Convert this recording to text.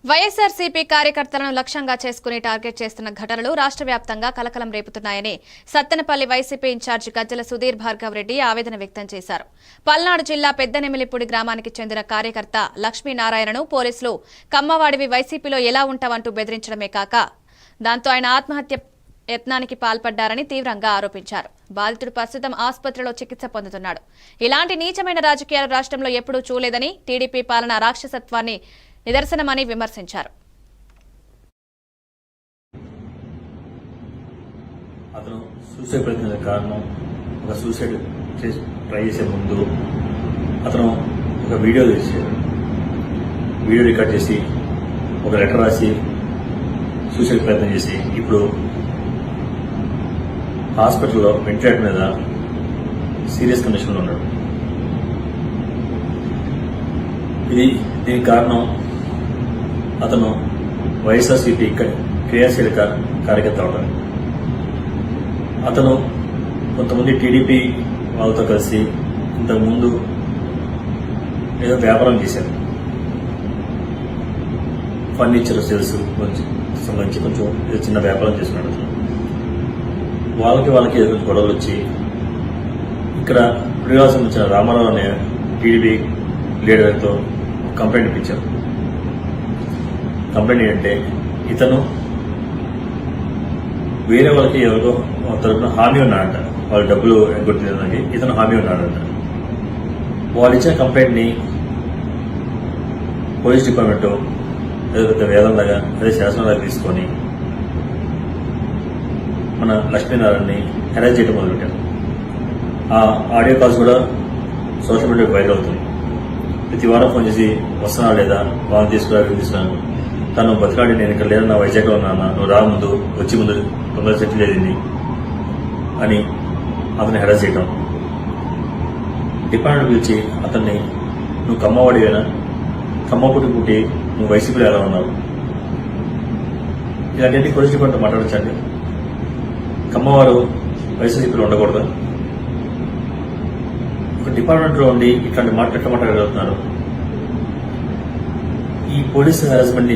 వైఎస్ఆర్సీపీ కార్యకర్తలను లక్ష్యంగా చేసుకుని టార్గెట్ చేస్తున్న ఘటనలు రాష్ట్ర వ్యాప్తంగా కలకలం రేపుతున్నాయని సత్తెనపల్లి వైసీపీ ఇన్ఛార్జి గజ్జల సుధీర్ భార్గవ్ రెడ్డి ఆవేదన వ్యక్తం చేశారు. పల్నాడు జిల్లా పెద్దనెమిలిపూడి గ్రామానికి చెందిన కార్యకర్త లక్ష్మీనారాయణను పోలీసులు కమ్మవాడివి వైసీపీలో ఎలా ఉంటావంటూ బెదిరించడమే కాక దాంతో ఆయన ఆత్మహత్య యత్నానికి పాల్పడ్డారని తీవ్రంగా ఆరోపించారు. బాధితుడు ప్రస్తుతం ఆసుపత్రిలో చికిత్స పొందుతున్నాడు. ఇలాంటి నీచమైన రాజకీయాలు రాష్ట్రంలో ఎప్పుడూ చూడలేదని, టీడీపీ పాలన రాక్షసత్వాన్ని నిదర్శనమని విమర్శించారు. అతను సూసైడ్ ప్రయత్నం కారణం ఒక సూసైడ్ ట్రై చేసే ముందు అతను ఒక వీడియో చేశాడు. వీడియో రికార్డ్ చేసి ఒక లెటర్ రాసి సూసైడ్ ప్రయత్నం చేసి ఇప్పుడు హాస్పిటల్లో వెంటిలేటర్ మీద సీరియస్ కండిషన్లో ఉన్నాడు. దీనికి కారణం అతను వైఎస్ఆర్సీపీ క్రియాశీలక కార్యకర్త అవడం. అతను కొంతమంది టీడీపీ వాళ్ళతో కలిసి ఇంతకుముందు ఏదో వ్యాపారం చేశారు. ఫర్నిచర్ సేల్స్ సంబంధించి కొంచెం ఏదో చిన్న వ్యాపారం చేస్తున్నాడు. అతను వాళ్ళకి ఏదో గొడవలు వచ్చి ఇక్కడ పుడిగాలకు సంబంధించిన రామారావు అనే టీడీపీ లీడర్తో కంప్లైంట్ ఇప్పించారు. కంప్లైంట్ ఏంటంటే ఇతను వేరే వాళ్ళకి ఎవరికో తరఫున హామీ ఉన్నాడంట, వాళ్ళు డబ్బులు ఎగ్గొట్టడానికి ఇతను హామీ ఉన్నాడంట. వాళ్ళు ఇచ్చిన కంప్లైంట్ ని పోలీస్ డిపార్ట్మెంట్ ఏదో పెద్ద వేదంలాగా అదే శాసనంలాగా తీసుకొని మన లక్ష్మీనారాయణని హెరాస్ చేయడం మొదలుపెట్టారు. ఆ ఆడియో కాల్స్ కూడా సోషల్ మీడియాలో వైరల్ అవుతుంది. ప్రతి వారం ఫోన్ చేసి వస్తున్నా లేదా వాళ్ళని తీసుకున్నాను, తను బతికాడి నేను ఇక్కడ లేదా, నా వైజాగ్లో ఉన్నా, నువ్వు రా ముందు, వచ్చి ముందు తొందర సెటిల్ అయింది అని అతన్ని హెరాస్ చేయటం. డిపార్ట్మెంట్ పిలిచి అతన్ని నువ్వు కమ్మవాడివేనా, కమ్మ పుట్టి నువ్వు వైసీపీలో ఎలా ఉన్నావు, ఇలాంటి పోలీస్ డిపార్ట్మెంట్ మాట్లాడచ్చండి. కమ్మవారు వైసీపీలో ఉండకూడదు. ఒక డిపార్ట్మెంట్లో ఉండి ఇట్లాంటి ఎట్లా మాట్లాడగలుగుతున్నారు. ఈ పోలీసు హెరాస్మెంట్